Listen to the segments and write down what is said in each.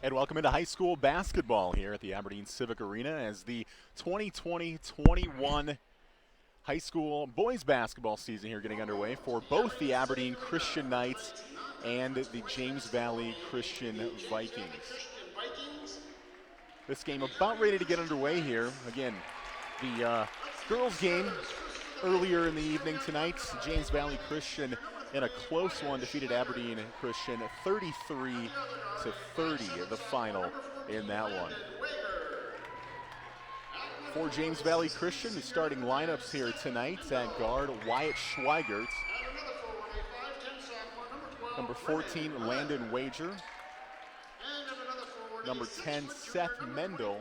And welcome into high school basketball here at the Aberdeen Civic Arena as the 2020-21 high school boys basketball season here getting underway for both the Aberdeen Christian Knights and the James Valley Christian Vikings. This game about ready to get underway here. Again, the girls game earlier in the evening tonight. James Valley Christian in a close one defeated Aberdeen Christian 33-30, the final in that one. For James Valley Christian, the starting lineups here tonight at guard, Wyatt Schweigert. Number 14, Landon Wager. Number 10, Seth Mendel.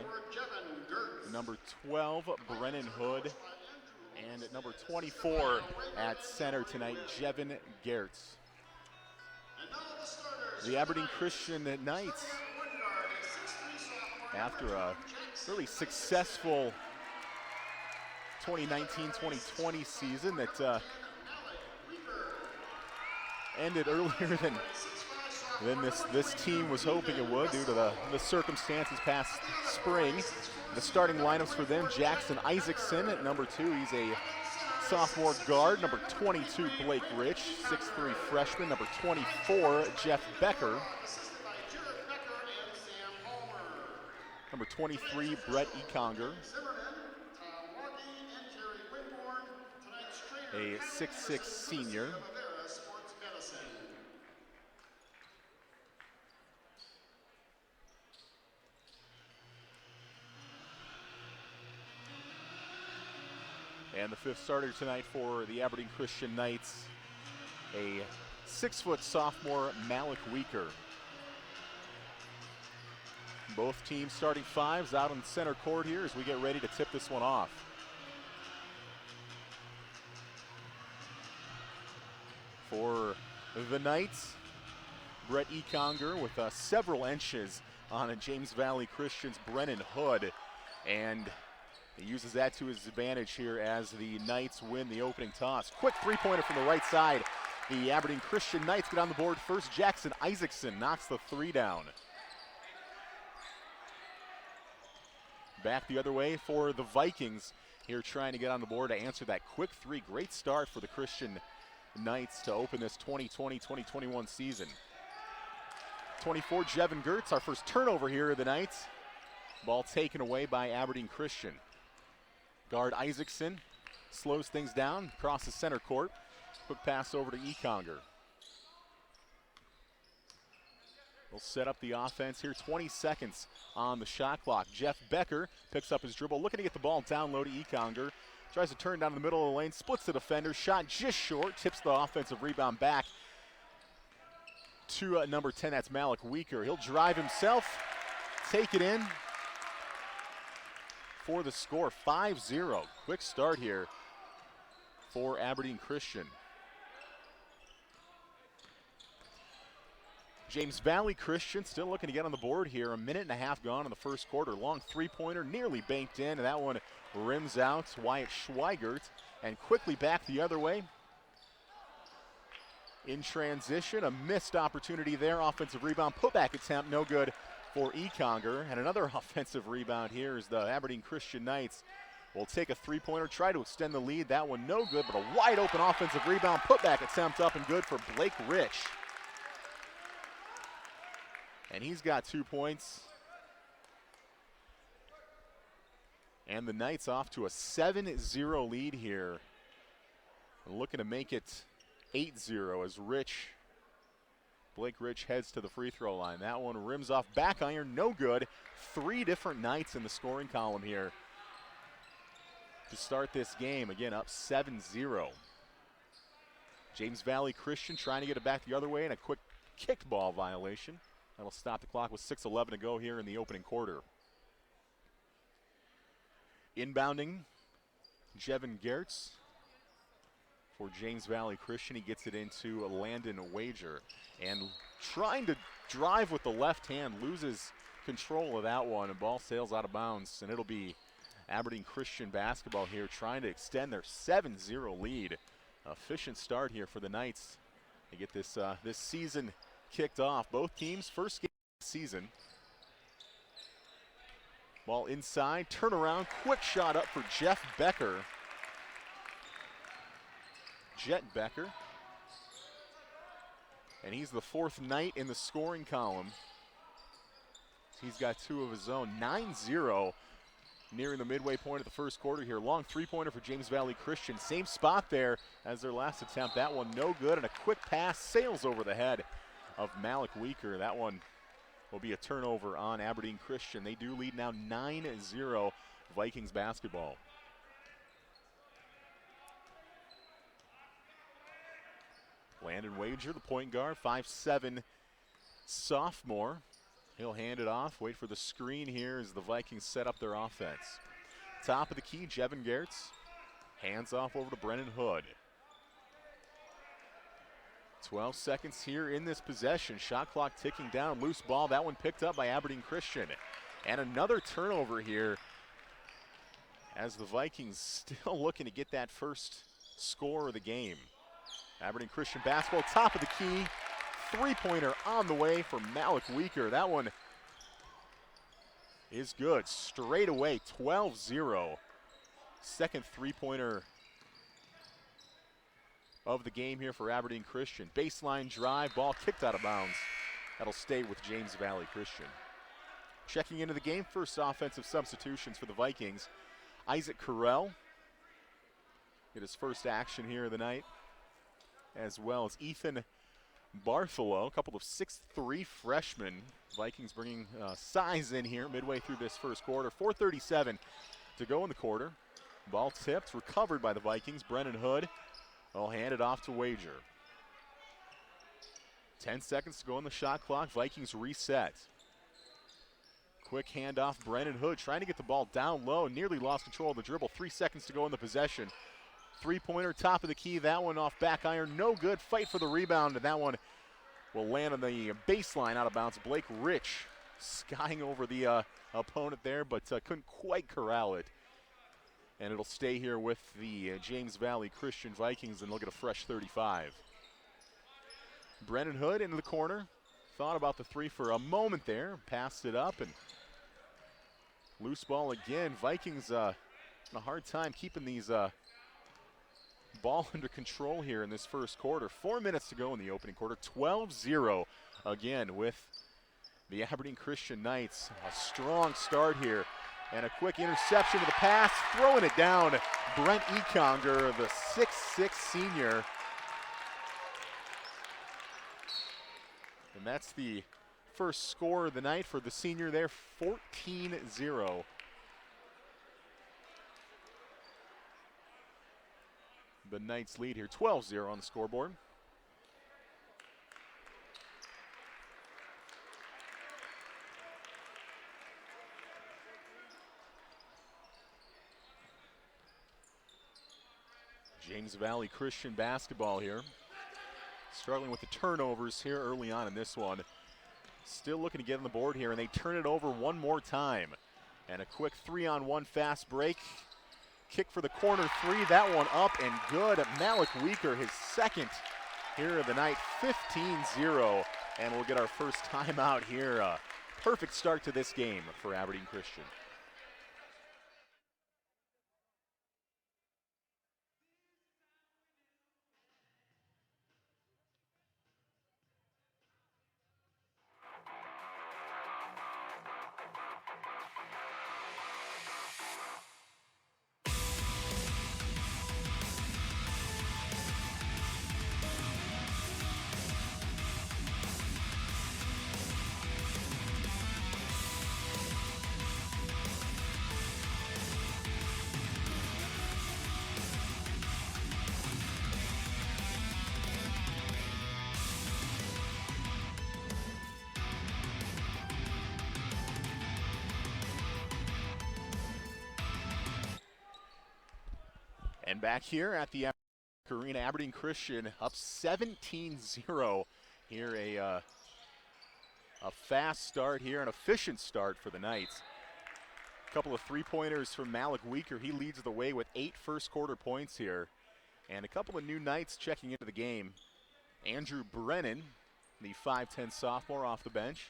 Number 12, Brennan Hood. And at number 24 at center tonight, Jevin Gertz. The Aberdeen Christian Knights, after a really successful 2019-2020 season that ended earlier than this team was hoping it would due to the circumstances past spring. The starting lineups for them, Jackson Isaacson at number 2. He's a sophomore guard. Number 22, Blake Rich, 6'3" freshman. Number 24, Jeff Becker. Number 23, Brett Econger. A 6'6" senior. And the fifth starter tonight for the Aberdeen Christian Knights, a 6-foot sophomore, Malik Weaker. Both teams starting fives out on center court here as we get ready to tip this one off. For the Knights, Brett Econger with several inches on a James Valley Christian's Brennan Hood, and he uses that to his advantage here as the Knights win the opening toss. Quick three-pointer from the right side. The Aberdeen Christian Knights get on the board first. Jackson Isaacson knocks the three down. Back the other way for the Vikings here trying to get on the board to answer that quick three. Great start for the Christian Knights to open this 2020-2021 season. 24, Jevin Gertz, our first turnover here of the Knights. Ball taken away by Aberdeen Christian. Guard Isaacson slows things down across the center court. Quick pass over to Econger. We'll set up the offense here. 20 seconds on the shot clock. Jeff Becker picks up his dribble, looking to get the ball down low to Econger. Tries to turn down the middle of the lane, splits the defender, shot just short, tips the offensive rebound back to number 10, that's Malik Weaker. He'll drive himself, take it in for the score, 5-0. Quick start here for Aberdeen Christian. James Valley Christian still looking to get on the board here. A minute and a half gone in the first quarter. Long three-pointer nearly banked in, and that one rims out Wyatt Schweigert. And quickly back the other way. In transition, a missed opportunity there. Offensive rebound, putback attempt, no good for Econger. And another offensive rebound here is the Aberdeen Christian Knights will take a three-pointer, try to extend the lead. That one no good, but a wide open offensive rebound, putback attempt up and good for Blake Rich. And he's got 2 points. And the Knights off to a 7-0 lead here. Looking to make it 8-0 as Blake Rich heads to the free throw line. That one rims off back iron, no good. 3 different Knights in the scoring column here to start this game. Again, up 7-0. James Valley Christian trying to get it back the other way, and a quick kicked ball violation. That'll stop the clock with 6:11 to go here in the opening quarter. Inbounding, Jevin Gertz for James Valley Christian. He gets it into Landon Wager. And trying to drive with the left hand, loses control of that one, and ball sails out of bounds. And it'll be Aberdeen Christian basketball here trying to extend their 7-0 lead. Efficient start here for the Knights. They get this season kicked off. Both teams, first game of the season. Ball inside, turnaround, quick shot up for Jeff Becker. Jet Becker. And he's the fourth Knight in the scoring column. He's got two of his own. 9-0 nearing the midway point of the first quarter here. Long three-pointer for James Valley Christian. Same spot there as their last attempt. That one no good, and a quick pass sails over the head of Malik Weaker. That one will be a turnover on Aberdeen Christian. They do lead now 9-0 Vikings basketball. Landon Wager, the point guard, 5'7" sophomore. He'll hand it off, wait for the screen here as the Vikings set up their offense. Top of the key, Jevin Gertz. Hands off over to Brennan Hood. 12 seconds here in this possession. Shot clock ticking down, loose ball. That one picked up by Aberdeen Christian. And another turnover here as the Vikings still looking to get that first score of the game. Aberdeen Christian basketball, top of the key. Three-pointer on the way for Malik Weaker. That one is good. Straight away, 12-0. Second three-pointer of the game here for Aberdeen Christian. Baseline drive, ball kicked out of bounds. That'll stay with James Valley Christian. Checking into the game, first offensive substitutions for the Vikings. Isaac Carell get his first action here of the night, as well as Ethan Bartholow, a couple of 6'3" freshmen. Vikings bringing size in here midway through this first quarter. 4:37 to go in the quarter. Ball tipped, recovered by the Vikings. Brennan Hood will hand it off to Wager. 10 seconds to go on the shot clock. Vikings reset. Quick handoff, Brennan Hood trying to get the ball down low. Nearly lost control of the dribble. 3 seconds to go in the possession. Three-pointer, top of the key. That one off back iron. No good. Fight for the rebound, and that one will land on the baseline out of bounds. Blake Rich skying over the opponent there, but couldn't quite corral it. And it'll stay here with the James Valley Christian Vikings and look at a fresh 35. Brennan Hood into the corner. Thought about the three for a moment there. Passed it up, and loose ball again. Vikings having a hard time keeping these ball under control here in this first quarter. 4 minutes to go in the opening quarter. 12-0 again with the Aberdeen Christian Knights. A strong start here. And a quick interception to the pass. Throwing it down, Brent Econger, the 6'6" senior. And that's the first score of the night for the senior there, 14-0. The Knights lead here, 12-0 on the scoreboard. James Valley Christian basketball here. Struggling with the turnovers here early on in this one. Still looking to get on the board here, and they turn it over one more time. And a quick 3-on-1 fast break. Kick for the corner three, that one up and good. Malik Weaker, his second here of the night, 15-0. And we'll get our first timeout here. Perfect start to this game for Aberdeen Christian. And back here at the Arena, Aberdeen Christian up 17-0 here. A fast start here, an efficient start for the Knights. A couple of three-pointers from Malik Weaker. He leads the way with 8 first-quarter points here. And a couple of new Knights checking into the game. Andrew Brennan, the 5'10" sophomore off the bench.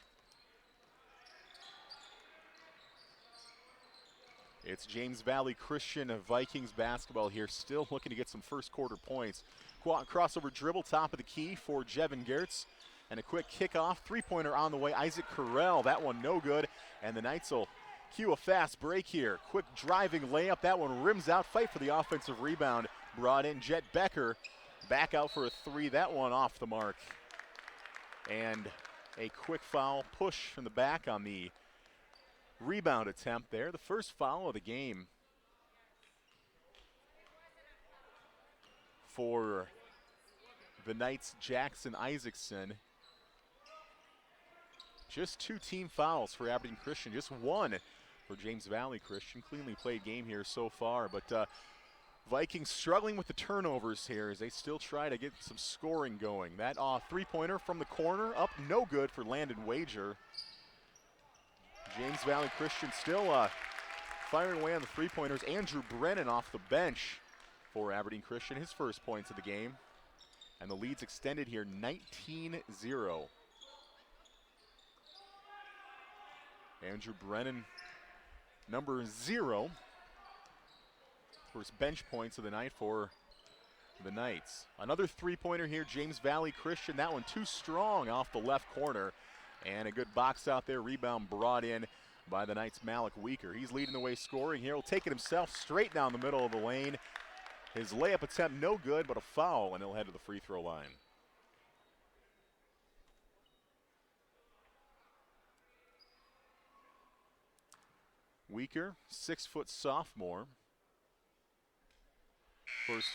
It's James Valley Christian Vikings basketball here, still looking to get some first quarter points. Crossover dribble, top of the key for Jevin Gertz. And a quick kickoff, three-pointer on the way. Isaac Carell, that one no good. And the Knights will cue a fast break here. Quick driving layup, that one rims out. Fight for the offensive rebound. Brought in Jet Becker, back out for a three. That one off the mark. And a quick foul push from the back on the rebound attempt there. The first foul of the game for the Knights, Jackson Isaacson. Just 2 team fouls for Aberdeen Christian, just 1 for James Valley Christian. Cleanly played game here so far, but Vikings struggling with the turnovers here as they still try to get some scoring going. That three-pointer from the corner, up no good for Landon Wager. James Valley Christian still firing away on the three-pointers. Andrew Brennan off the bench for Aberdeen Christian, his first points of the game. And the lead's extended here, 19-0. Andrew Brennan, number 0. First bench points of the night for the Knights. Another three-pointer here, James Valley Christian. That one too strong off the left corner. And a good box out there, rebound brought in by the Knights' Malik Weaker. He's leading the way scoring here. He'll take it himself straight down the middle of the lane. His layup attempt no good, but a foul, and he'll head to the free throw line. Weaker, 6-foot sophomore. First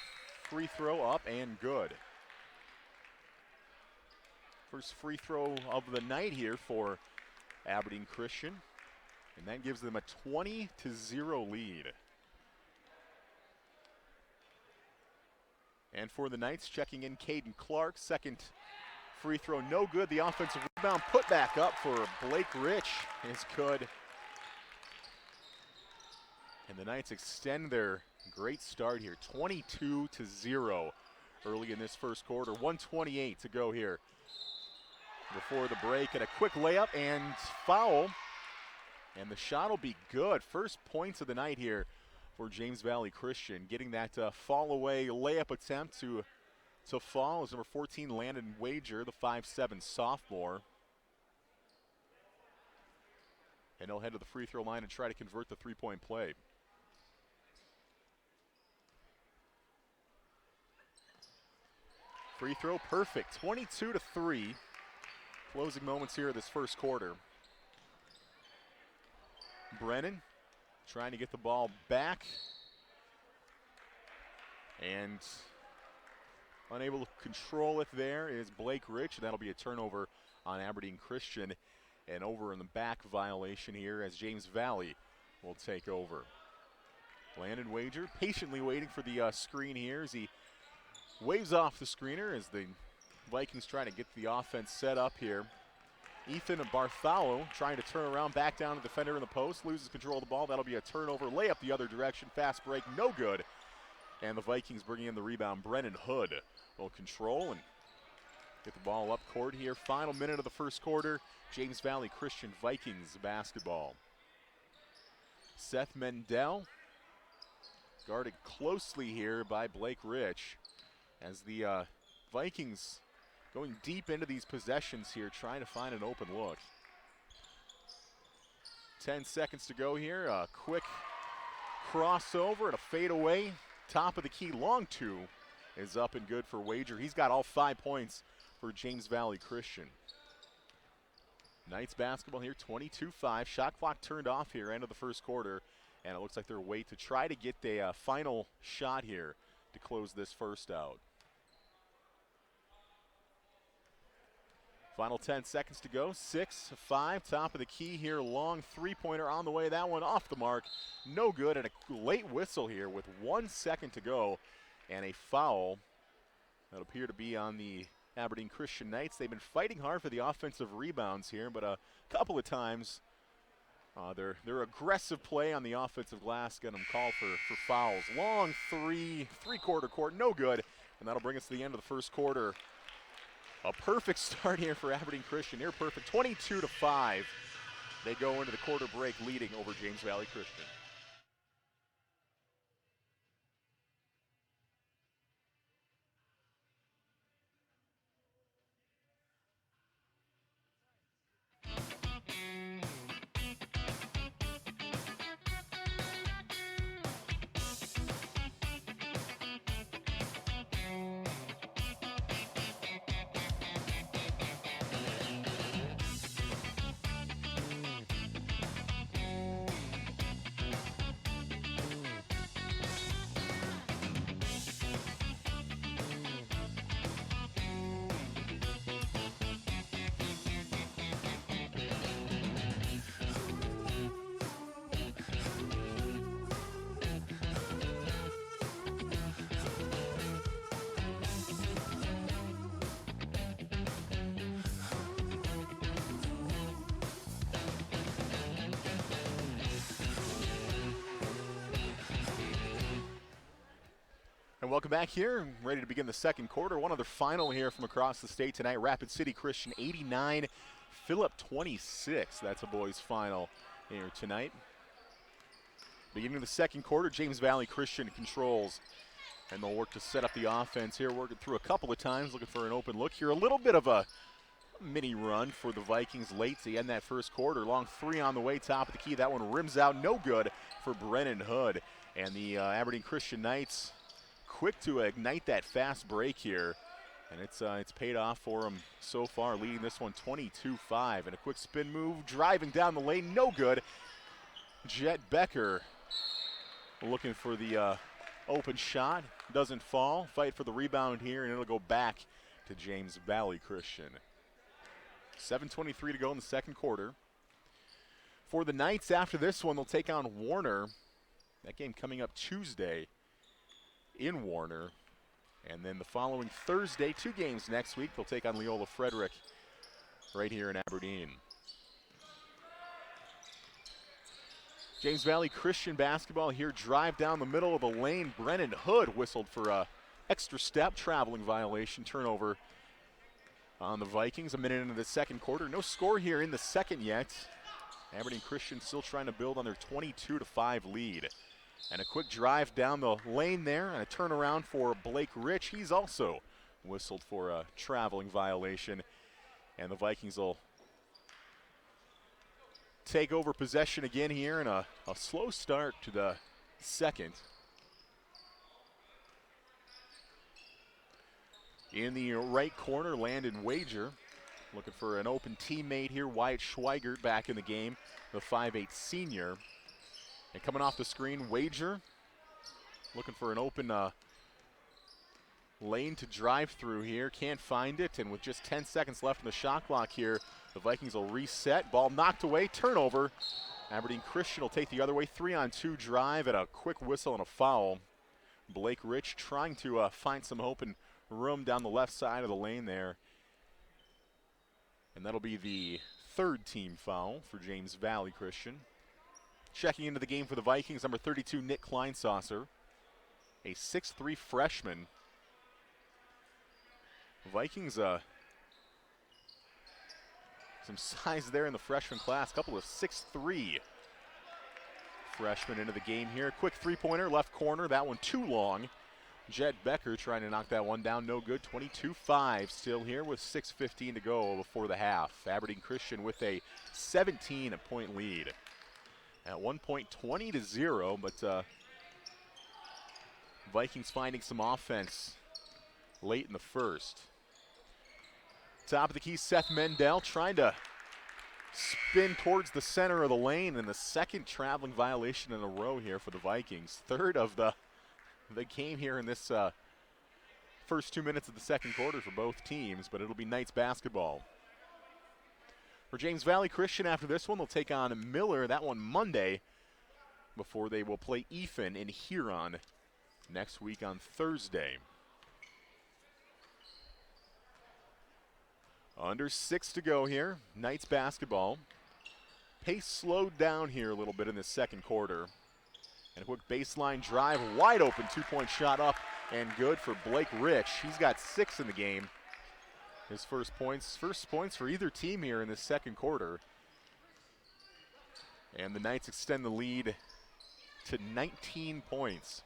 free throw up and good. First free throw of the night here for Aberdeen Christian. And that gives them a 20-0 lead. And for the Knights, checking in Caden Clark. Second free throw, no good. The offensive rebound put back up for Blake Rich is good. And the Knights extend their great start here, 22-0 early in this first quarter. 1:28 to go here before the break. And a quick layup and foul. And the shot will be good. First points of the night here for James Valley Christian. Getting that fall away layup attempt to fall is number 14, Landon Wager, the 5'7" sophomore. And he'll head to the free throw line and try to convert the three-point play. Free throw perfect, 22-3. Closing moments here of this first quarter. Brennan trying to get the ball back. And unable to control it there is Blake Rich. That'll be a turnover on Aberdeen Christian. And over in the back violation here as James Valley will take over. Landon Wager patiently waiting for the screen here as he waves off the screener as the Vikings try to get the offense set up here. Ethan Bartholomew trying to turn around, back down to the defender in the post, loses control of the ball. That'll be a turnover, layup the other direction, fast break, no good. And the Vikings bringing in the rebound. Brennan Hood will control and get the ball up court here. Final minute of the first quarter, James Valley Christian Vikings basketball. Seth Mendel guarded closely here by Blake Rich as the Vikings going deep into these possessions here, trying to find an open look. 10 seconds to go here. A quick crossover and a fadeaway. Top of the key, long two is up and good for Wager. He's got all 5 points for James Valley Christian. Knights basketball here, 22-5. Shot clock turned off here, end of the first quarter. And it looks like they're waiting to try to get the final shot here to close this first out. Final 10 seconds to go, 6-5, top of the key here, long three-pointer on the way, that one off the mark, no good, and a late whistle here with 1 second to go, and a foul that appear to be on the Aberdeen Christian Knights. They've been fighting hard for the offensive rebounds here, but a couple of times their aggressive play on the offensive glass got them called for fouls. Long three-quarter court, no good, and that'll bring us to the end of the first quarter. A perfect start here for Aberdeen Christian, near perfect, 22-5. They go into the quarter break leading over James Valley Christian. And welcome back here. Ready to begin the second quarter. One other final here from across the state tonight. Rapid City Christian 89, Phillip 26. That's a boys final here tonight. Beginning of the second quarter, James Valley Christian controls. And they'll work to set up the offense here, working through a couple of times, looking for an open look here. A little bit of a mini run for the Vikings late to end that first quarter. Long three on the way, top of the key. That one rims out, no good for Brennan Hood. And the Aberdeen Christian Knights quick to ignite that fast break here. And it's paid off for them so far, leading this one 22-5. And a quick spin move, driving down the lane, no good. Jet Becker looking for the open shot, doesn't fall. Fight for the rebound here, and it'll go back to James Valley Christian. 7:23 to go in the second quarter. For the Knights, after this one, they'll take on Warner. That game coming up Tuesday in Warner. And then the following Thursday, 2 games next week, they'll take on Leola Frederick right here in Aberdeen. James Valley Christian basketball here, drive down the middle of the lane. Brennan Hood whistled for a extra step, traveling violation, turnover on the Vikings. A minute into the second quarter. No score here in the second yet. Aberdeen Christian still trying to build on their 22-5 lead. And a quick drive down the lane there, and a turnaround for Blake Rich. He's also whistled for a traveling violation. And the Vikings will take over possession again here, and a slow start to the second. In the right corner, Landon Wager looking for an open teammate here. Wyatt Schweigert back in the game, the 5'8 senior. And coming off the screen, Wager looking for an open lane to drive through here. Can't find it, and with just 10 seconds left in the shot clock here, the Vikings will reset. Ball knocked away, turnover. Aberdeen Christian will take the other way. 3-on-2 drive and a quick whistle and a foul. Blake Rich trying to find some open room down the left side of the lane there. And that'll be the third team foul for James Valley Christian. Checking into the game for the Vikings, number 32, Nick Kleinsasser, a 6'3 freshman. Vikings, some size there in the freshman class. Couple of 6'3 freshmen into the game here. Quick three-pointer, left corner. That one too long. Jet Becker trying to knock that one down. No good. 22-5 still here with 6:15 to go before the half. Aberdeen Christian with a 17-point lead. At one point, 20-0, but Vikings finding some offense late in the first. Top of the key, Seth Mendel trying to spin towards the center of the lane, and the second traveling violation in a row here for the Vikings. Third of the game here in this first 2 minutes of the second quarter for both teams, but it'll be Knights basketball. For James Valley Christian, after this one, they'll take on Miller. That one Monday, before they will play Ethan in Huron next week on Thursday. Under 6 to go here. Knights basketball. Pace slowed down here a little bit in the second quarter. And a quick baseline drive, wide open 2-point shot up and good for Blake Rich. He's got 6 in the game. His first points for either team here in this second quarter. And the Knights extend the lead to 19 points.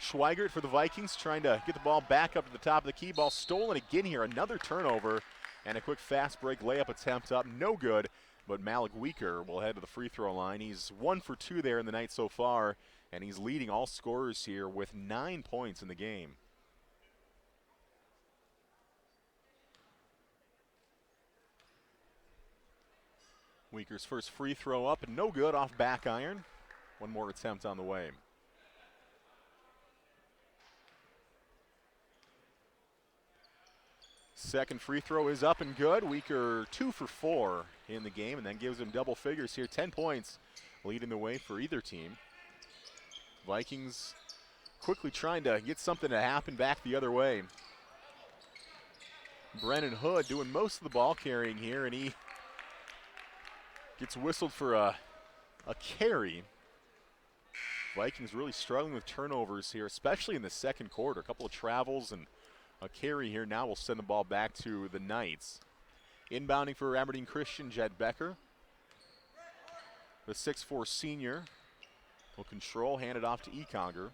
Schweigert for the Vikings trying to get the ball back up to the top of the key. Ball stolen again here. Another turnover and a quick fast break layup attempt up. No good, but Malik Weaker will head to the free throw line. He's 1 for 2 there in the night so far, and he's leading all scorers here with 9 points in the game. Weaker's first free throw up and no good off back iron. One more attempt on the way. Second free throw is up and good. Weaker 2 for 4 in the game, and that gives him double figures here. 10 points leading the way for either team. Vikings quickly trying to get something to happen back the other way. Brennan Hood doing most of the ball carrying here, and he gets whistled for a carry. Vikings really struggling with turnovers here, especially in the second quarter. A couple of travels and a carry here. Now we'll send the ball back to the Knights. Inbounding for Aberdeen Christian, Jed Becker. The 6'4 senior will control, hand it off to Econger.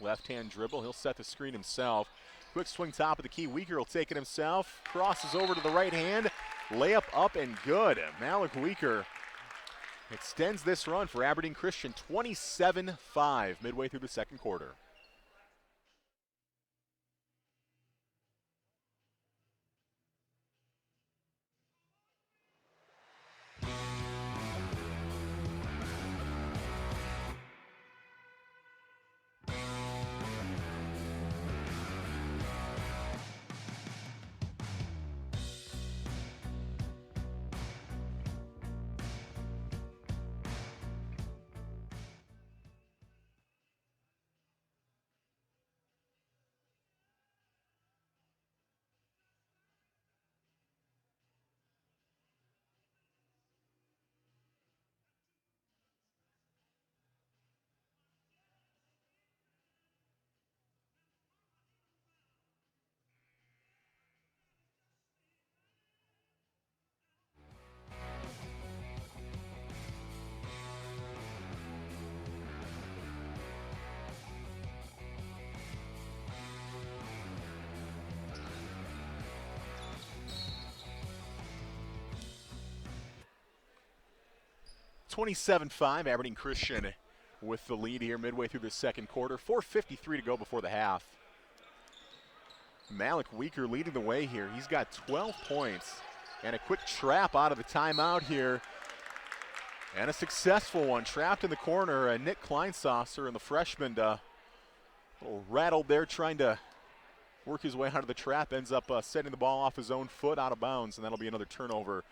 Left-hand dribble, he'll set the screen himself. Quick swing top of the key, Weaker will take it himself. Crosses over to the right hand, layup up and good. Malik Weaker extends this run for Aberdeen Christian, 27-5 midway through the second quarter. (27-5) Aberdeen Christian with the lead here midway through the second quarter. 4:53 to go before the half. Malik Weaker leading the way here. He's got 12 points and a quick trap out of the timeout here. And a successful one, trapped in the corner. Nick Kleinsasser and the freshman a little rattled there, trying to work his way out of the trap. Ends up setting the ball off his own foot out of bounds, and that'll be another turnover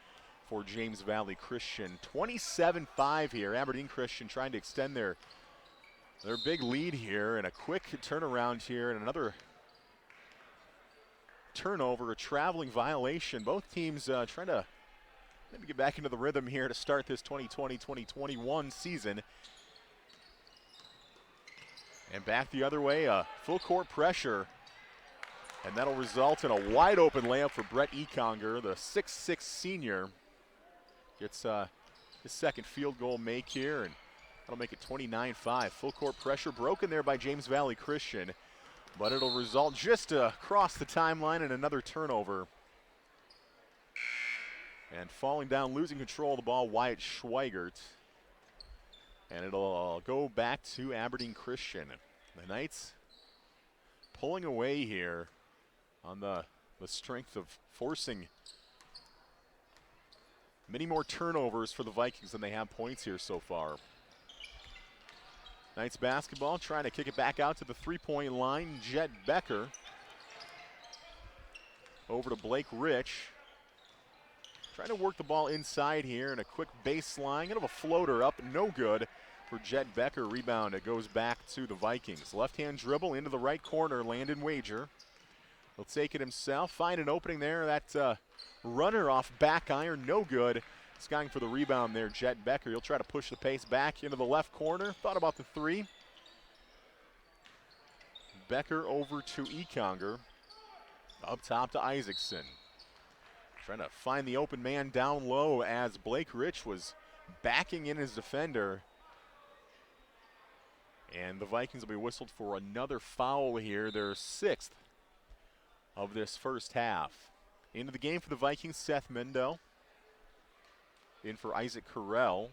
for James Valley Christian. 27-5 here. Aberdeen Christian trying to extend their big lead here, and a quick turnaround here, and another turnover, a traveling violation. Both teams trying to maybe get back into the rhythm here to start this 2020-2021 season. And back the other way, full court pressure. And that'll result in a wide open layup for Brett Econger, the 6'6 senior. Gets his second field goal make here, and that'll make it 29-5. Full court pressure broken there by James Valley Christian, but it'll result just across the timeline in another turnover. And falling down, losing control of the ball, Wyatt Schweigert. And it'll go back to Aberdeen Christian. The Knights pulling away here on the strength of forcing many more turnovers for the Vikings than they have points here so far. Knights basketball trying to kick it back out to the three-point line. Jed Becker over to Blake Rich. Trying to work the ball inside here, and a quick baseline. Kind of a floater up, no good for Jed Becker. Rebound, it goes back to the Vikings. Left-hand dribble into the right corner, Landon Wager. He'll take it himself, find an opening there. That runner off back iron, no good. Skying for the rebound there, Jed Becker. He'll try to push the pace back into the left corner. Thought about the three. Becker over to Econger. Up top to Isaacson. Trying to find the open man down low as Blake Rich was backing in his defender. And the Vikings will be whistled for another foul here, their sixth of this first half. Into the game for the Vikings, Seth Mendel. In for Isaac Carell.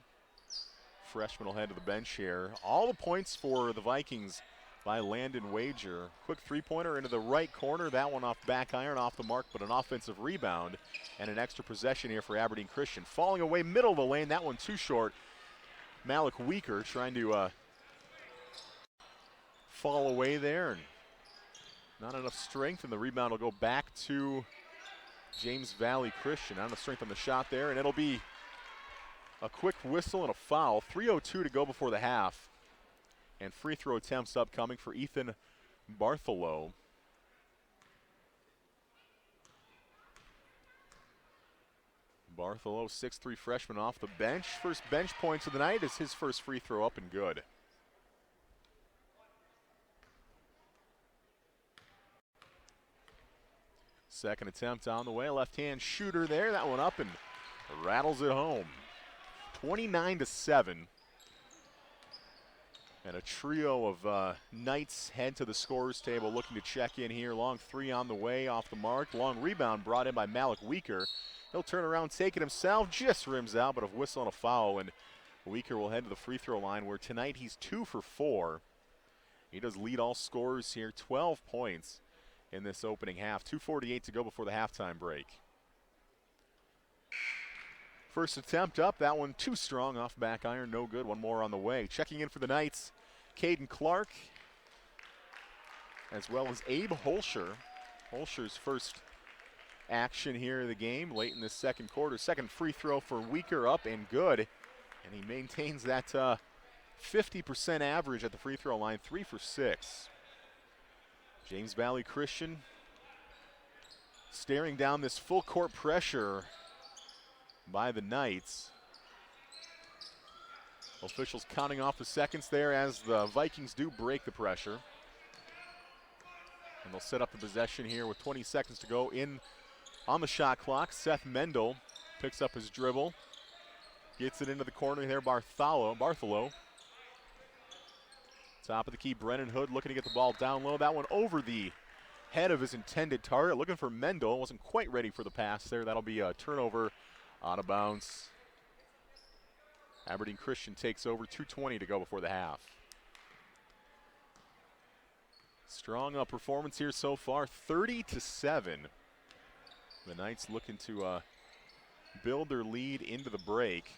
Freshman will head to the bench here. All the points for the Vikings by Landon Wager. Quick three-pointer into the right corner. That one off back iron, off the mark, but an offensive rebound. And an extra possession here for Aberdeen Christian. Falling away middle of the lane, that one too short. Malik Weaker trying to fall away there, and not enough strength, and the rebound will go back to James Valley Christian. Not enough strength on the shot there, and it'll be a quick whistle and a foul. 3:02 to go before the half. And free throw attempts upcoming for Ethan Bartholow. Bartholomew, 6'3" freshman off the bench. First bench points of the night is his first free throw up and good. Second attempt on the way, left-hand shooter there. That one up and rattles it home. 29-7. And a trio of Knights head to the scorer's table looking to check in here. Long three on the way, off the mark. Long rebound brought in by Malik Weaker. He'll turn around, take it himself, just rims out, but a whistle and a foul, and Weaker will head to the free throw line, where tonight he's 2 for 4. He does lead all scorers here, 12 points in this opening half. 2:48 to go before the halftime break. First attempt up, that one too strong, off back iron, no good. One more on the way. Checking in for the Knights, Caden Clark, as well as Abe Holscher. Holscher's first action here in the game, late in the second quarter. Second free throw for Weaker, up and good. And he maintains that 50% average at the free throw line, 3 for 6. James Valley Christian staring down this full court pressure by the Knights. Officials counting off the seconds there as the Vikings do break the pressure. And they'll set up the possession here with 20 seconds to go in on the shot clock. Seth Mendel picks up his dribble, gets it into the corner there. Bartholomew. Top of the key, Brennan Hood looking to get the ball down low. That one over the head of his intended target. Looking for Mendel, wasn't quite ready for the pass there. That'll be a turnover, out of bounds. Aberdeen Christian takes over, 2:20 to go before the half. Strong performance here so far, 30-7. The Knights looking to build their lead into the break.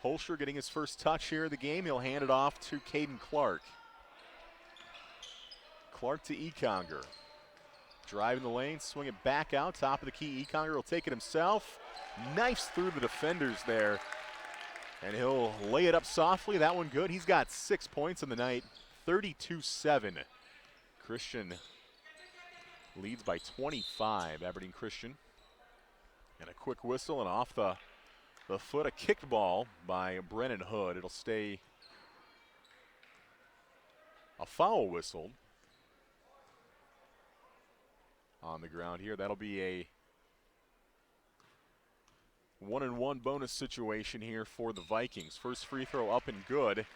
Holscher getting his first touch here of the game. He'll hand it off to Caden Clark. Clark to Econger. Driving the lane, swing it back out. Top of the key, Econger will take it himself. Knifes through the defenders there. And he'll lay it up softly. That one good. He's got 6 points in the night. 32-7. Christian leads by 25, Aberdeen Christian. And a quick whistle, and off the foot, a kicked ball by Brennan Hood. It'll stay a foul whistled on the ground here. That'll be a 1-and-1 bonus situation here for the Vikings. First free throw up and good.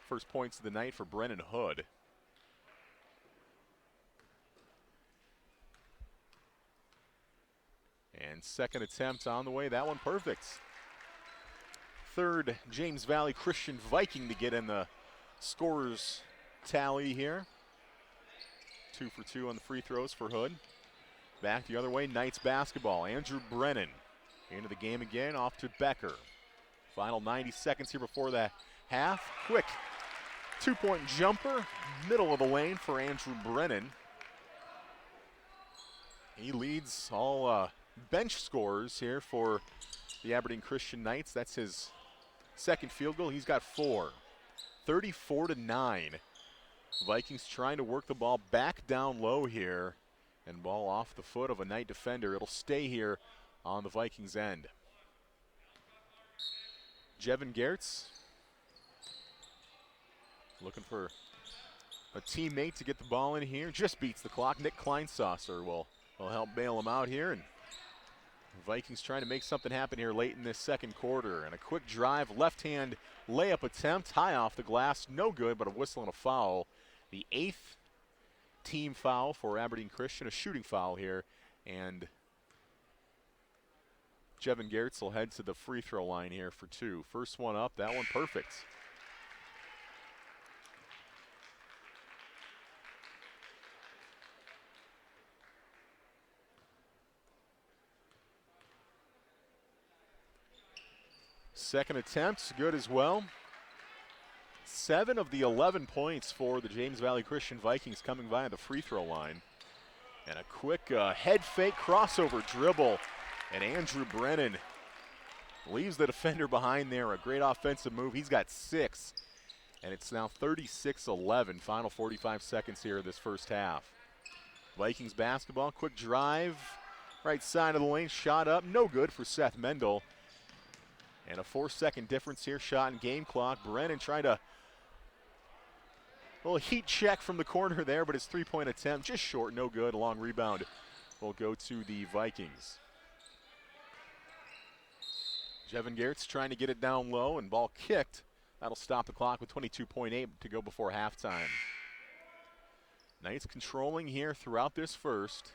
First points of the night for Brennan Hood. And second attempt on the way, that one perfect. Third James Valley Christian Viking to get in the scorer's tally here. 2 for 2 on the free throws for Hood. Back the other way, Knights basketball. Andrew Brennan into the game again, off to Becker. Final 90 seconds here before the half. Quick 2-point jumper, middle of the lane for Andrew Brennan. He leads all bench scorers here for the Aberdeen Christian Knights. That's his second field goal. He's got 4. 34-9. Vikings trying to work the ball back down low here, and ball off the foot of a Knight defender. It'll stay here on the Vikings end. Jevin Gertz looking for a teammate to get the ball in here. Just beats the clock. Nick Kleinsasser will help bail him out here. And the Vikings trying to make something happen here late in this second quarter. And a quick drive, left-hand layup attempt, high off the glass, no good, but a whistle and a foul. The 8th team foul for Aberdeen Christian, a shooting foul here. And Jevin Gertz will head to the free throw line here for 2. First one up, that one perfect. Second attempt, good as well. 7 of the 11 points for the James Valley Christian Vikings coming via the free throw line. And a quick head fake crossover dribble. And Andrew Brennan leaves the defender behind there. A great offensive move. He's got 6. And it's now 36-11. Final 45 seconds here of this first half. Vikings basketball, quick drive. Right side of the lane, shot up, no good for Seth Mendel. And a 4-second difference here, shot and game clock. Brennan trying to, little heat check from the corner there, but his three-point attempt just short, no good. A long rebound will go to the Vikings. Jevin Gertz trying to get it down low and ball kicked. That'll stop the clock with 22.8 to go before halftime. Knights controlling here throughout this first.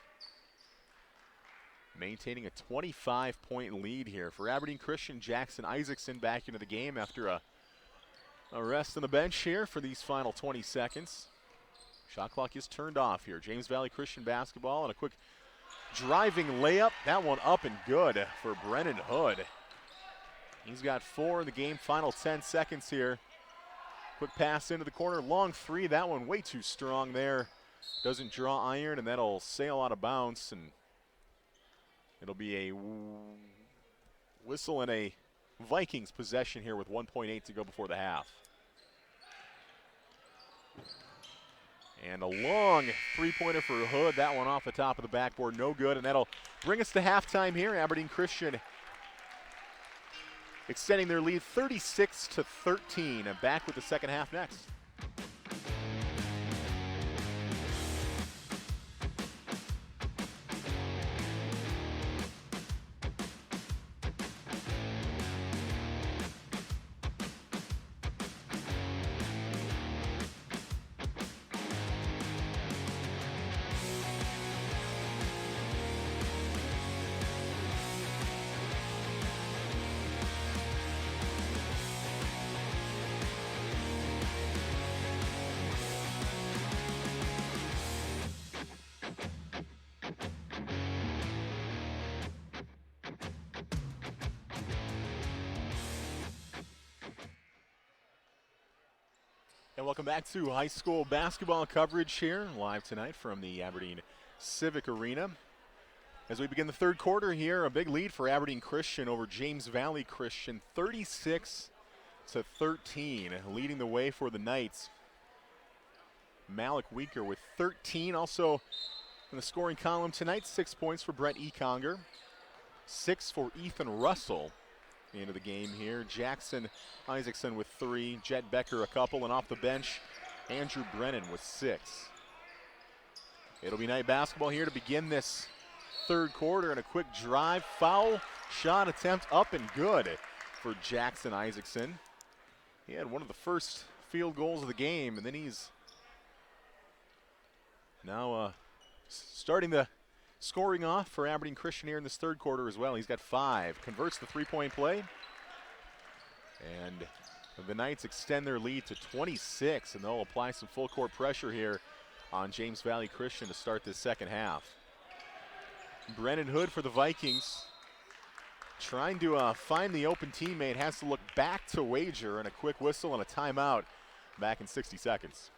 Maintaining a 25-point lead here for Aberdeen Christian. Jackson Isaacson back into the game after a rest on the bench here for these final 20 seconds. Shot clock is turned off here. James Valley Christian basketball and a quick driving layup. That one up and good for Brennan Hood. He's got 4 in the game, final 10 seconds here. Quick pass into the corner, long three. That one way too strong there. Doesn't draw iron, and that'll sail out of bounds, and it'll be a whistle and a Vikings possession here with 1.8 to go before the half. And a long three-pointer for Hood. That one off the top of the backboard, no good, and that'll bring us to halftime here. Aberdeen Christian extending their lead 36-13, and back with the second half next. And welcome back to high school basketball coverage here, live tonight from the Aberdeen Civic Arena. As we begin the third quarter here, a big lead for Aberdeen Christian over James Valley Christian, 36-13, leading the way for the Knights. Malik Weaker with 13, also in the scoring column tonight, 6 points for Brett Econger, 6 for Ethan Russell. Into the game here. Jackson Isaacson with 3, Jet Becker a couple, and off the bench, Andrew Brennan with 6. It'll be night basketball here to begin this third quarter, and a quick drive, foul, shot attempt up and good for Jackson Isaacson. He had one of the first field goals of the game, and then he's now starting the scoring off for Aberdeen Christian here in this third quarter as well. He's got 5, converts the three-point play. And the Knights extend their lead to 26, and they'll apply some full court pressure here on James Valley Christian to start this second half. Brennan Hood for the Vikings, trying to find the open teammate, has to look back to Wager, and a quick whistle and a timeout back in 60 seconds.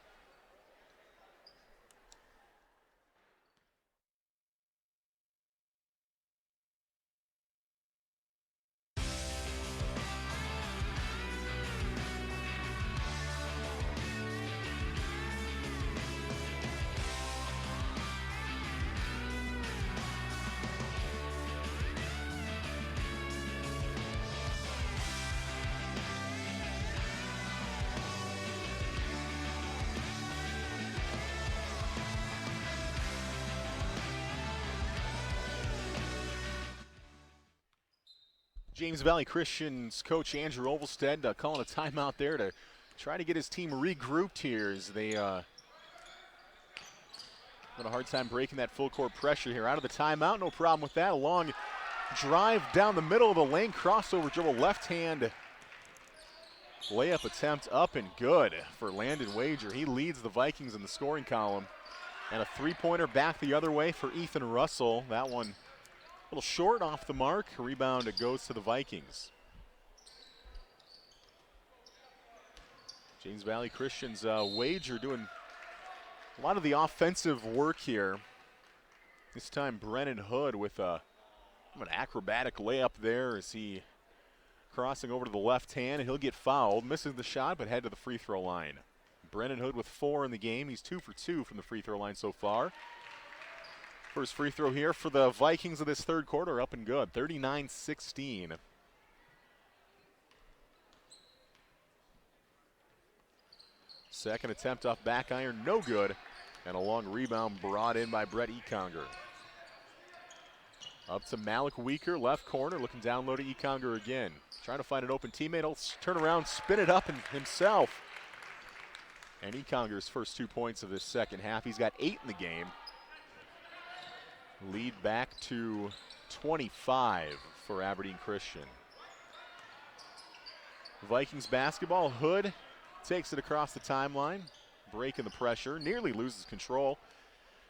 James Valley Christian's coach Andrew Ovalstead calling a timeout there to try to get his team regrouped here as they had a hard time breaking that full court pressure here. Out of the timeout, no problem with that. A long drive down the middle of the lane, crossover dribble, left hand layup attempt up and good for Landon Wager. He leads the Vikings in the scoring column. And a three-pointer back the other way for Ethan Russell. That one a little short off the mark. Rebound goes to the Vikings. James Valley Christian's Wager doing a lot of the offensive work here. This time Brennan Hood with an acrobatic layup there as he crossing over to the left hand. He'll get fouled, misses the shot, but head to the free throw line. Brennan Hood with 4 in the game. He's 2 for 2 from the free throw line so far. First free throw here for the Vikings of this third quarter, up and good, 39-16. Second attempt off back iron, no good. And a long rebound brought in by Brett Econger. Up to Malik Weaker, left corner, looking down low to Econger again. Trying to find an open teammate, he'll turn around, spin it up himself. And Econger's first 2 points of this second half. He's got 8 in the game. Lead back to 25 for Aberdeen Christian. Vikings basketball, Hood takes it across the timeline, breaking the pressure, nearly loses control.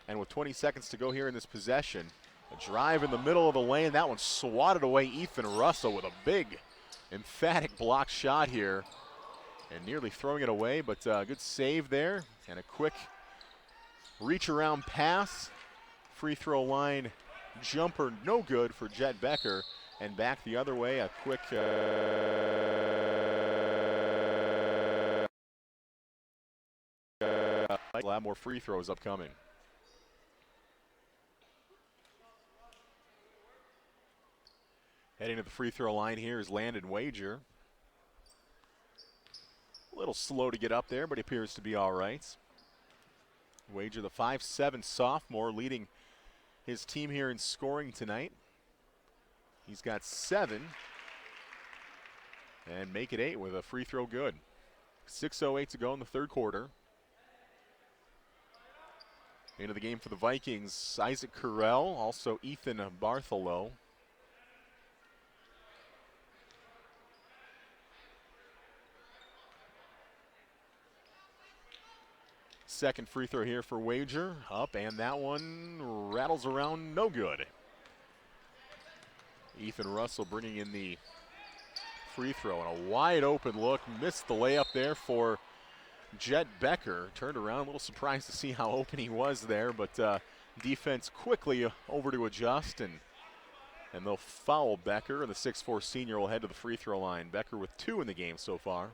And with 20 seconds to go here in this possession, a drive in the middle of the lane, that one swatted away Ethan Russell with a big, emphatic block shot here. And nearly throwing it away, but good save there. And a quick reach around pass. Free throw line jumper, no good for Jet Becker. And back the other way, a quick a lot more free throws upcoming. Heading to the free throw line here is Landon Wager. A little slow to get up there, but he appears to be all right. Wager, the 5'7" sophomore, leading his team here in scoring tonight. He's got 7. And make it 8 with a free throw good. 6:08 to go in the third quarter. Into the game for the Vikings, Isaac Carell, also Ethan Bartholow. Second free throw here for Wager, up, and that one rattles around, no good. Ethan Russell bringing in the free throw, and a wide open look, missed the layup there for Jet Becker. Turned around, a little surprised to see how open he was there, but defense quickly over to adjust, and they'll foul Becker, and the 6'4" senior will head to the free throw line. Becker with 2 in the game so far.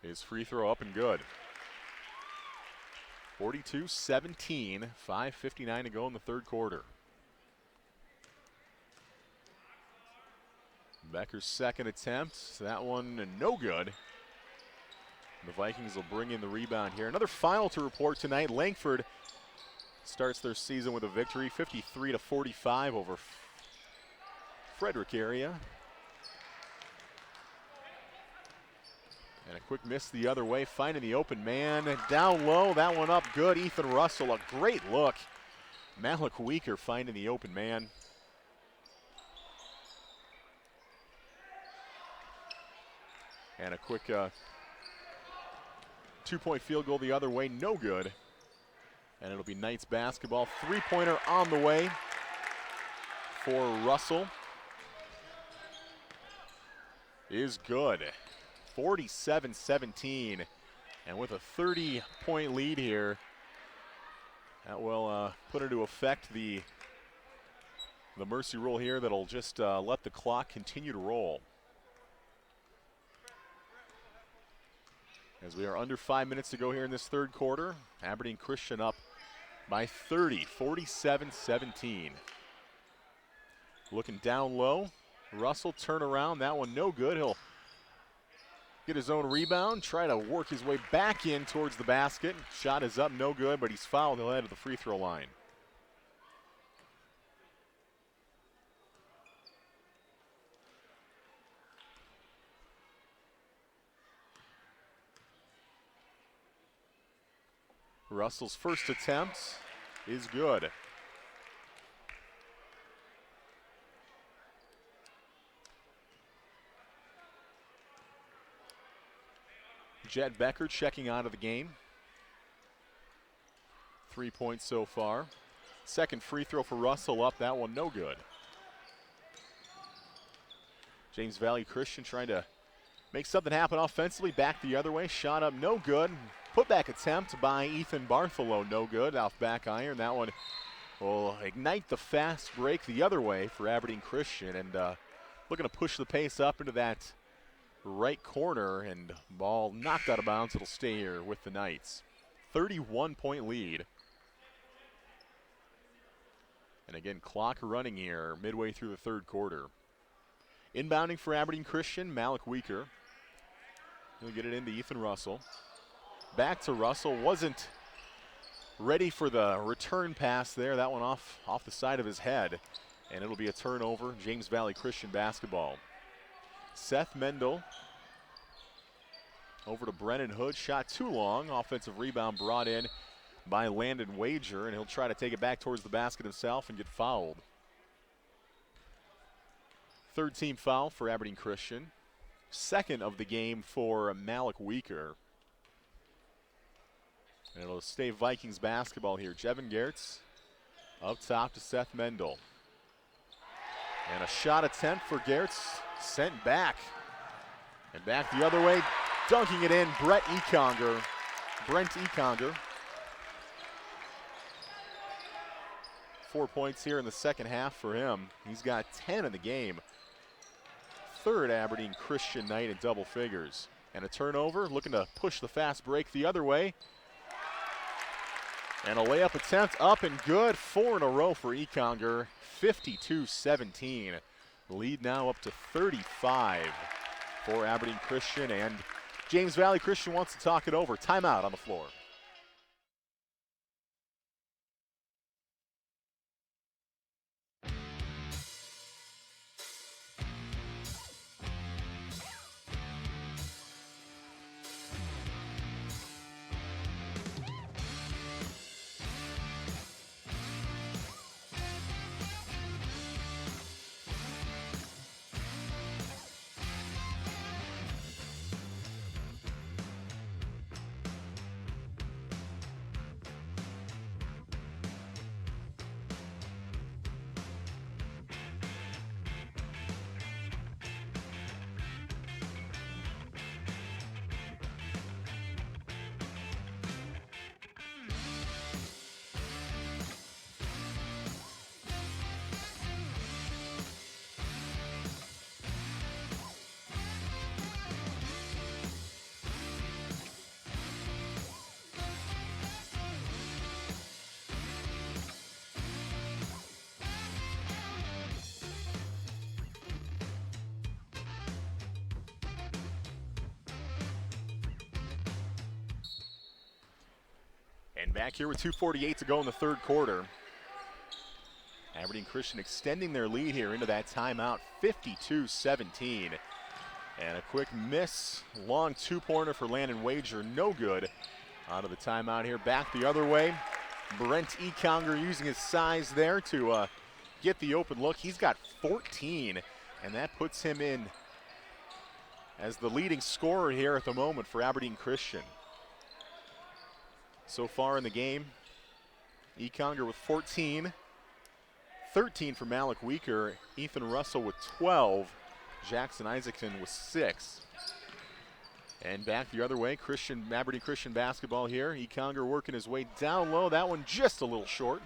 His free throw up and good. 42-17, 5:59 to go in the third quarter. Becker's second attempt, that one no good. The Vikings will bring in the rebound here. Another final to report tonight. Langford starts their season with a victory, 53-45 over Frederick area. And a quick miss the other way, finding the open man. Down low, that one up good. Ethan Russell, a great look. Malik Weaker finding the open man. And a quick 2-point field goal the other way, no good. And it'll be Knights basketball. 3-pointer on the way for Russell. Is good. 47-17, and with a 30-point lead here, that will put into effect the mercy rule here that'll just let the clock continue to roll. As we are under 5 minutes to go here in this third quarter, Aberdeen Christian up by 30, 47-17. Looking down low, Russell turn around, that one no good. He'll get his own rebound, try to work his way back in towards the basket. Shot is up, no good, but he's fouled. He'll head to the free throw line. Russell's first attempt is good. Jet Becker checking out of the game. 3 points so far. Second free throw for Russell up, that one no good. James Valley Christian trying to make something happen offensively, back the other way, shot up no good. Putback attempt by Ethan Bartholow, no good, off back iron. That one will ignite the fast break the other way for Aberdeen Christian, and looking to push the pace up into that right corner, and ball knocked out of bounds. It'll stay here with the Knights. 31-point lead. And again, clock running here midway through the third quarter. Inbounding for Aberdeen Christian, Malik Weaker. He'll get it into Ethan Russell. Back to Russell, wasn't ready for the return pass there. That one off the side of his head. And it'll be a turnover, James Valley Christian basketball. Seth Mendel over to Brennan Hood, shot too long. Offensive rebound brought in by Landon Wager, and he'll try to take it back towards the basket himself and get fouled. Third team foul for Aberdeen Christian. Second of the game for Malik Weaker. And it'll stay Vikings basketball here. Jevin Gertz up top to Seth Mendel. And a shot attempt for Gertz sent back. And back the other way, dunking it in, Brent Econger. 4 points here in the second half for him. He's got 10 in the game. Third Aberdeen Christian night in double figures. And a turnover, looking to push the fast break the other way. And a layup attempt up and good. 4 in a row for Econger, 52-17. Lead now up to 35 for Aberdeen Christian, and James Valley Christian wants to talk it over. Timeout on the floor. And back here with 2:48 to go in the third quarter. Aberdeen Christian extending their lead here into that timeout, 52-17. And a quick miss, long two-pointer for Landon Wager, no good. Out of the timeout here, back the other way. Brent Econger using his size there to get the open look. He's got 14, and that puts him in as the leading scorer here at the moment for Aberdeen Christian. So far in the game, Econger with 14, 13 for Malik Weaker, Ethan Russell with 12, Jackson Isaacson with 6. And back the other way, Aberdeen Christian basketball here. Econger working his way down low, that one just a little short.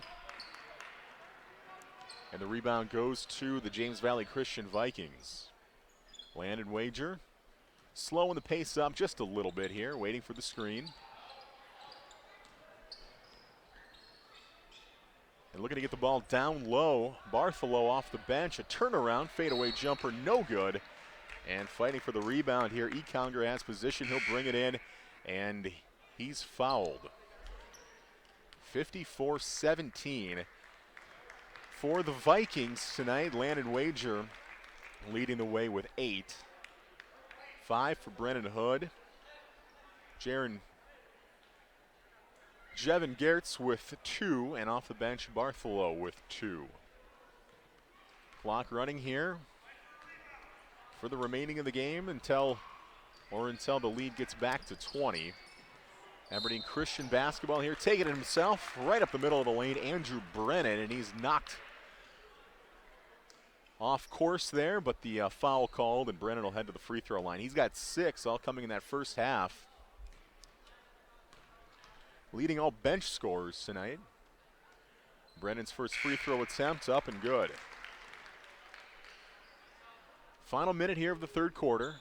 And the rebound goes to the James Valley Christian Vikings. Landon Wager slowing the pace up just a little bit here, waiting for the screen. And looking to get the ball down low. Bartholow off the bench, a turnaround, fadeaway jumper, no good. And fighting for the rebound here, Econger has position, he'll bring it in, and he's fouled. 54-17 for the Vikings tonight. Landon Wager leading the way with 8. 5 for Brennan Hood. Jevin Gertz with 2, and off the bench, Bartholow with 2. Clock running here for the remaining of the game until the lead gets back to 20. Aberdeen Christian basketball here, taking it himself right up the middle of the lane, Andrew Brennan, and he's knocked off course there, but the foul called, and Brennan will head to the free throw line. He's got 6, all coming in that first half. Leading all bench scorers tonight. Brennan's first free throw attempt up and good. Final minute here of the third quarter.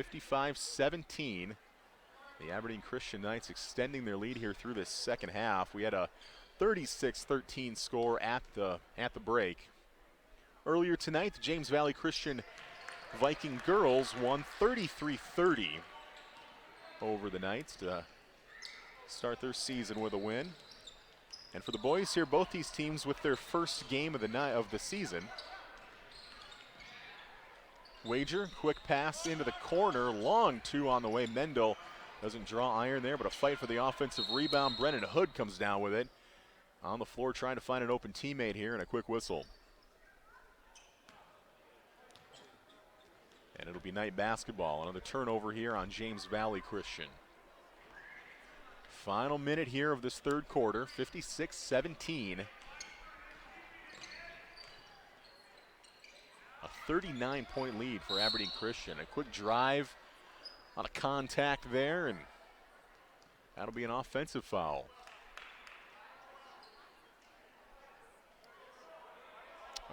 55-17. The Aberdeen Christian Knights extending their lead here through this second half. We had a 36-13 score at the break. Earlier tonight, the James Valley Christian Viking girls won 33-30 over the Knights to start their season with a win. And for the boys here, both these teams with their first game of the season. Wager, quick pass into the corner, long two on the way. Mendel doesn't draw iron there, but a fight for the offensive rebound. Brennan Hood comes down with it. On the floor trying to find an open teammate here, and a quick whistle. And it'll be Knight basketball. Another turnover here on James Valley Christian. Final minute here of this third quarter, 56-17. A 39-point lead for Aberdeen Christian. A quick drive on a contact there, and that'll be an offensive foul.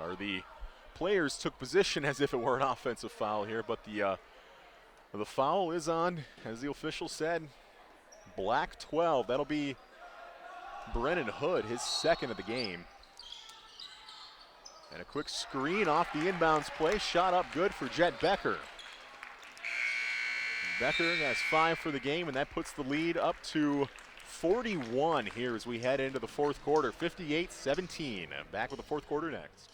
Or the players took position as if it were an offensive foul here, but the foul is on, as the official said, black 12. That'll be Brennan Hood, his second of the game. And a quick screen off the inbounds play. Shot up good for Jet Becker. Becker has 5 for the game, and that puts the lead up to 41 here as we head into the fourth quarter. 58-17. Back with the fourth quarter next.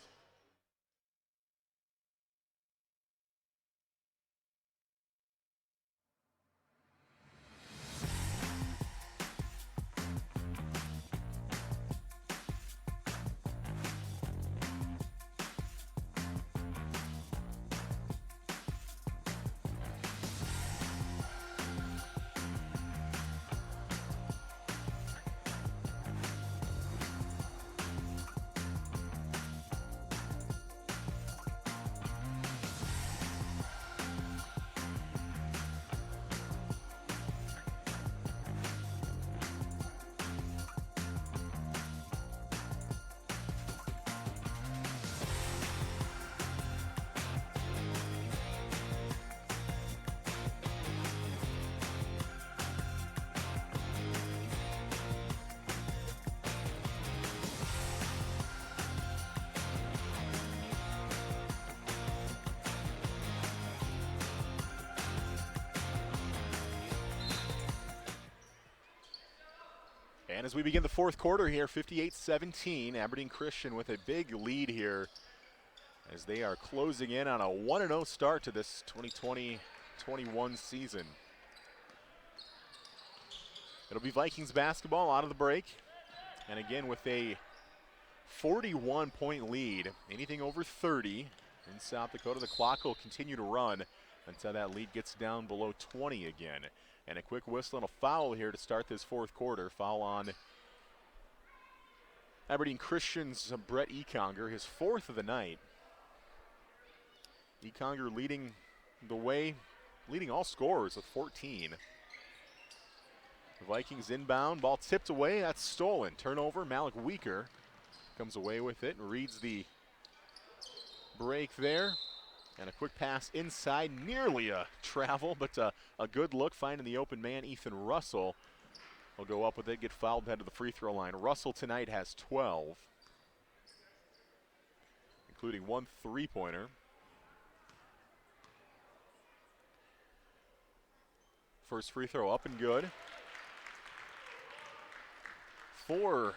And as we begin the fourth quarter here, 58-17, Aberdeen Christian with a big lead here as they are closing in on a 1-0 start to this 2020-21 season. It'll be Vikings basketball out of the break. And again, with a 41-point lead, anything over 30 in South Dakota, the clock will continue to run until that lead gets down below 20 again. And a quick whistle and a foul here to start this fourth quarter. Foul on Aberdeen Christian's Brett Econger, his 4th of the night. Econger leading the way, leading all scorers with 14. The Vikings inbound, ball tipped away, that's stolen. Turnover, Malik Weaker comes away with it and reads the break there. And a quick pass inside, nearly a travel, but a good look, finding the open man. Ethan Russell will go up with it, get fouled, head to the free throw line. Russell tonight has 12, including 1 3-pointer. First free throw up and good. 4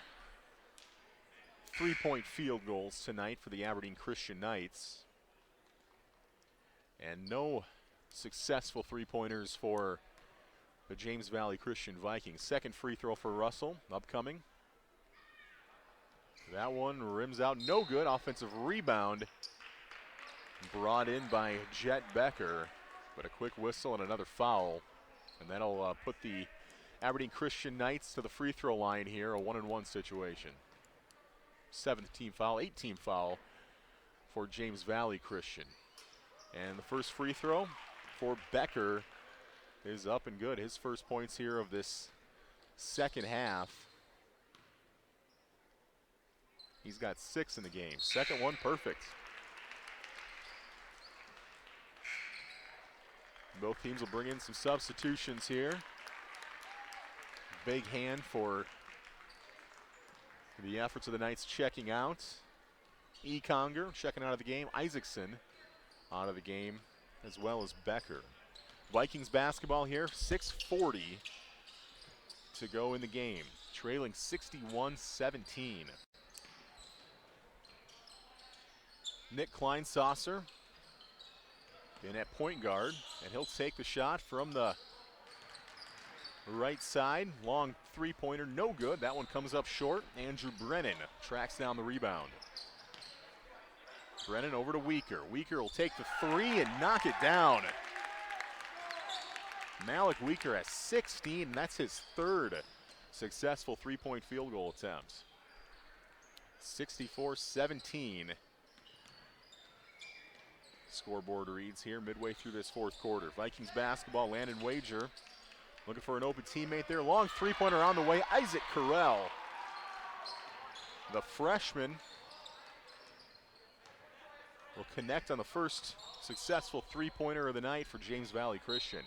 3-point field goals tonight for the Aberdeen Christian Knights. And no successful 3-pointers for the James Valley Christian Vikings. Second free throw for Russell, upcoming. That one rims out, no good. Offensive rebound brought in by Jet Becker, but a quick whistle and another foul. And that'll put the Aberdeen Christian Knights to the free throw line here, a 1-on-1 situation. 7th team foul, 8th foul for James Valley Christian. And the first free throw for Becker is up and good. His first points here of this second half. He's got 6 in the game. Second one perfect. Both teams will bring in some substitutions here. Big hand for the efforts of the Knights checking out. Conger checking out of the game. Isaacson out of the game, as well as Becker. Vikings basketball here, 6:40 to go in the game. Trailing 61-17. Nick Kleinsasser in at point guard, and he'll take the shot from the right side. Long three-pointer, no good. That one comes up short. Andrew Brennan tracks down the rebound. Brennan over to Weaker. Weaker will take the three and knock it down. Malik Weaker has 16, and that's his third successful three-point field goal attempt. 64-17. Scoreboard reads here midway through this fourth quarter. Vikings basketball, Landon Wager looking for an open teammate there. Long three-pointer on the way, Isaac Carell. The freshman will connect on the first successful three-pointer of the night for James Valley Christian.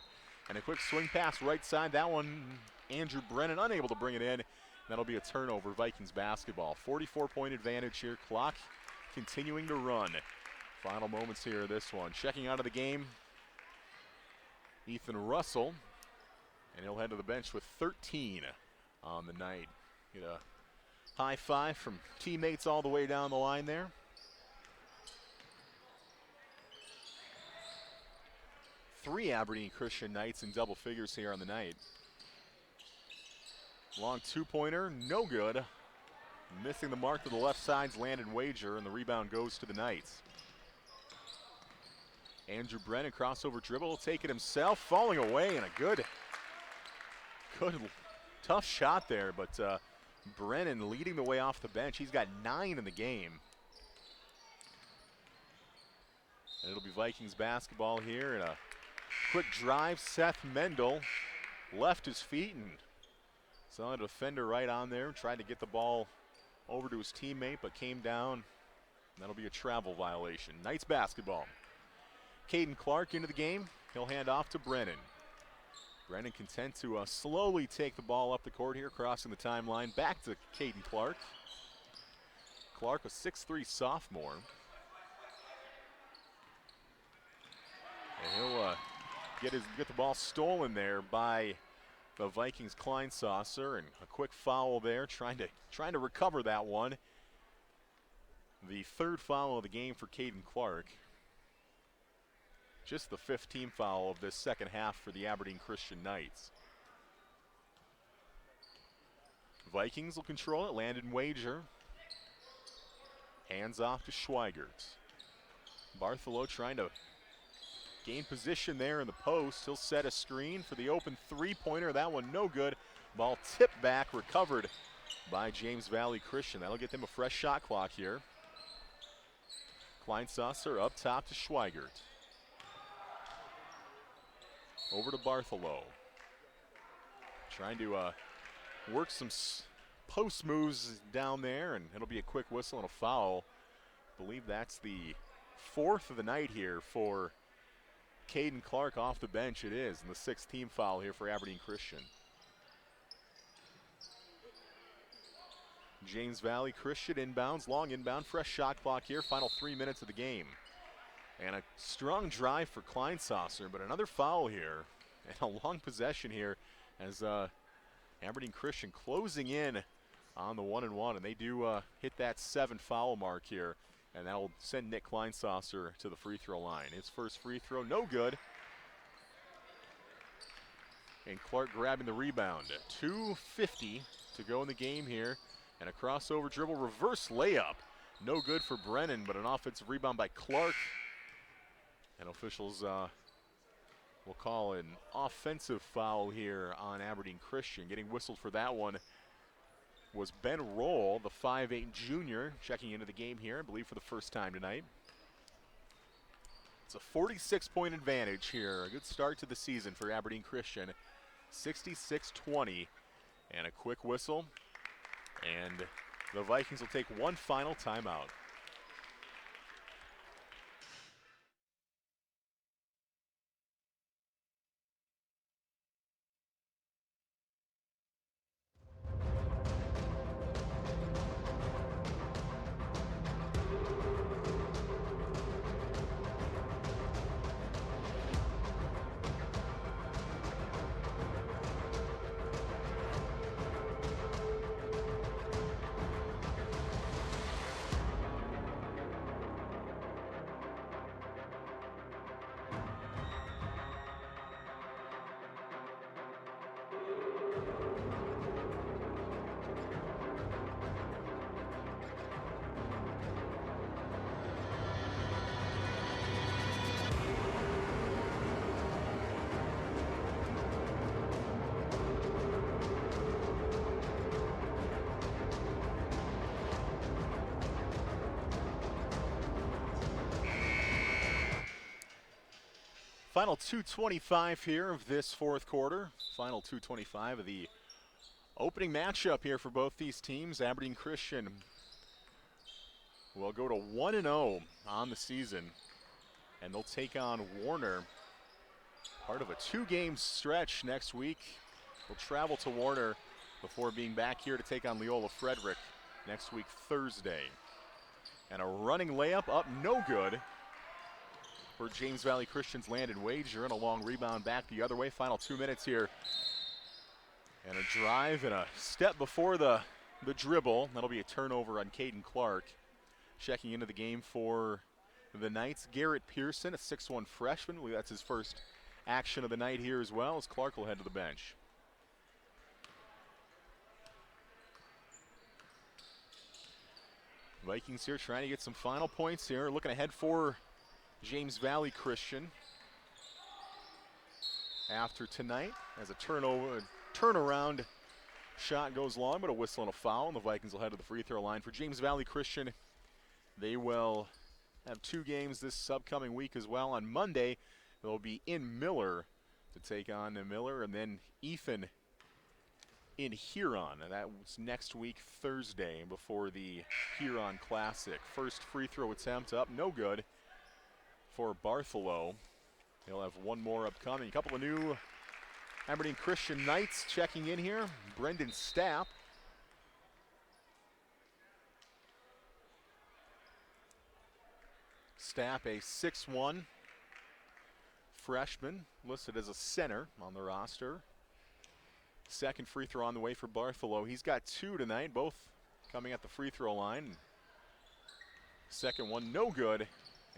And a quick swing pass right side. That one, Andrew Brennan unable to bring it in. That'll be a turnover, Vikings basketball. 44-point advantage here. Clock continuing to run. Final moments here of this one. Checking out of the game, Ethan Russell. And he'll head to the bench with 13 on the night. Get a high five from teammates all the way down the line there. Three Aberdeen Christian Knights in double figures here on the night. Long two-pointer, no good. Missing the mark to the left side's Landon Wager, and the rebound goes to the Knights. Andrew Brennan, crossover dribble, will take it himself, falling away, and a good tough shot there, but Brennan leading the way off the bench. He's got 9 in the game. And it'll be Vikings basketball here, and a quick drive. Seth Mendel left his feet and saw the defender right on there. Tried to get the ball over to his teammate, but came down. That'll be a travel violation. Knights basketball. Caden Clark into the game. He'll hand off to Brennan. Brennan content to slowly take the ball up the court here, crossing the timeline. Back to Caden Clark. Clark, a 6'3" sophomore. And he'll get the ball stolen there by the Vikings Kleinsasser, and a quick foul there, trying to recover that one. The third foul of the game for Caden Clark. Just the 15th foul of this second half for the Aberdeen Christian Knights. Vikings will control it. Landon Wager. Hands off to Schweigert. Bartholow trying to gain position there in the post. He'll set a screen for the open three-pointer. That one no good. Ball tipped back, recovered by James Valley Christian. That'll get them a fresh shot clock here. Kleinsasser up top to Schweigert. Over to Bartholow. Trying to work some post moves down there, and it'll be a quick whistle and a foul. I believe that's the 4th of the night here for Caden Clark off the bench. It is, and the 6th team foul here for Aberdeen Christian. James Valley Christian inbounds, long inbound, fresh shot clock here, final 3 minutes of the game. And a strong drive for Kleinsasser, but another foul here, and a long possession here as Aberdeen Christian closing in on the 1-and-1, and they do hit that 7 foul mark here, and that'll send Nick Kleinsasser to the free throw line. His first free throw, no good. And Clark grabbing the rebound. 2:50 to go in the game here, and a crossover dribble, reverse layup. No good for Brennan, but an offensive rebound by Clark. And officials will call an offensive foul here on Aberdeen Christian. Getting whistled for that one was Ben Roll, the 5'8" junior, checking into the game here, I believe for the first time tonight. It's a 46-point advantage here. A good start to the season for Aberdeen Christian. 66-20, and a quick whistle. And the Vikings will take one final timeout. Final 2:25 here of this fourth quarter. Final 2:25 of the opening matchup here for both these teams. Aberdeen Christian will go to 1-0 on the season, and they'll take on Warner. Part of a two-game stretch next week. They'll travel to Warner before being back here to take on Loyola Frederick next week, Thursday. And a running layup up, no good for James Valley Christian's Landon Wager, and a long rebound back the other way. Final 2 minutes here. And a drive and a step before the dribble. That'll be a turnover on Caden Clark. Checking into the game for the Knights, Garrett Pearson, a 6'1 freshman. I believe that's his first action of the night here as well, as Clark will head to the bench. Vikings here trying to get some final points here. Looking ahead for James Valley Christian after tonight, as a turnaround shot goes long, but a whistle and a foul, and the Vikings will head to the free throw line. For James Valley Christian, they will have two games this upcoming week as well. On Monday, they'll be in Miller to take on Miller, and then Ethan in Huron, and that was next week, Thursday, before the Huron Classic. First free throw attempt up, no good for Bartholow. He'll have one more upcoming. A couple of new Aberdeen Christian Knights checking in here. Brendan Stapp. Stapp, a 6'1 freshman, listed as a center on the roster. Second free throw on the way for Bartholow. He's got two tonight, both coming at the free throw line. Second one, no good.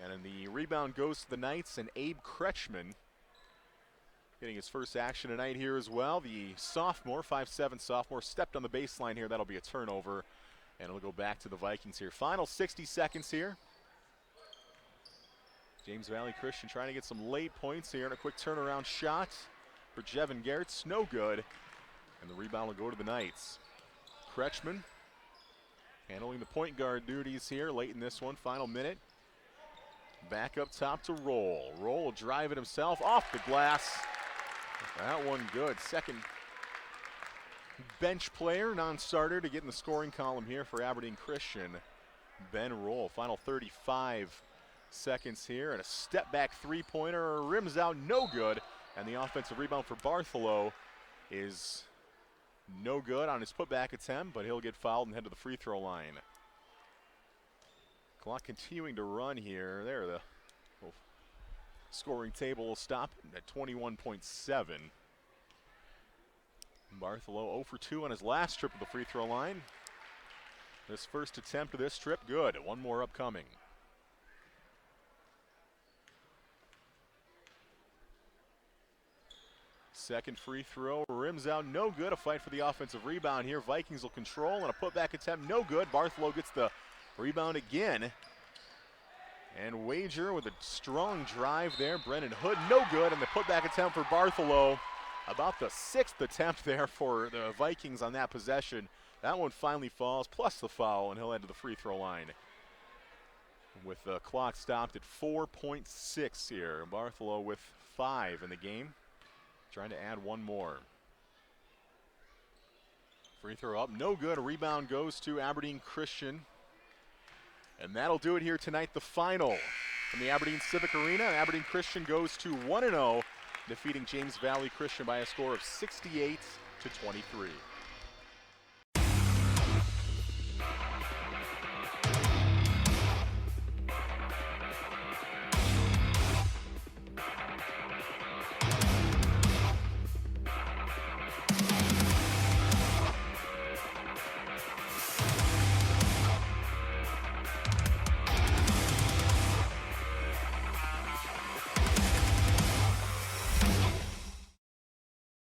And then the rebound goes to the Knights, and Abe Kretschmann getting his first action tonight here as well. The sophomore, 5'7 sophomore, stepped on the baseline here. That'll be a turnover, and it'll go back to the Vikings here. Final 60 seconds here. James Valley Christian trying to get some late points here, and a quick turnaround shot for Jevin Gertz, no good. And the rebound will go to the Knights. Kretschmann handling the point guard duties here late in this one, final minute. Back up top to Roll. Roll will drive it himself off the glass. That one good. Second bench player, non-starter, to get in the scoring column here for Aberdeen Christian. Ben Roll. Final 35 seconds here, and a step back three-pointer, rims out, no good. And the offensive rebound for Bartholow is no good on his putback attempt, but he'll get fouled and head to the free throw line. Clock continuing to run here. There, the scoring table will stop at 21.7. Bartholow 0 for 2 on his last trip to the free throw line. This first attempt of this trip, good. One more upcoming. Second free throw, rims out, no good. A fight for the offensive rebound here. Vikings will control, and a putback attempt, no good. Bartholow gets the rebound again. And Wager with a strong drive there. Brennan Hood, no good. And the putback attempt for Bartholow. About the sixth attempt there for the Vikings on that possession. That one finally falls, plus the foul, and he'll head to the free throw line. With the clock stopped at 4.6 here. Bartholow with 5 in the game. Trying to add one more. Free throw up, no good. A rebound goes to Aberdeen Christian. And that'll do it here tonight. The final from the Aberdeen Civic Arena. Aberdeen Christian goes to 1-0, defeating James Valley Christian by a score of 68-23.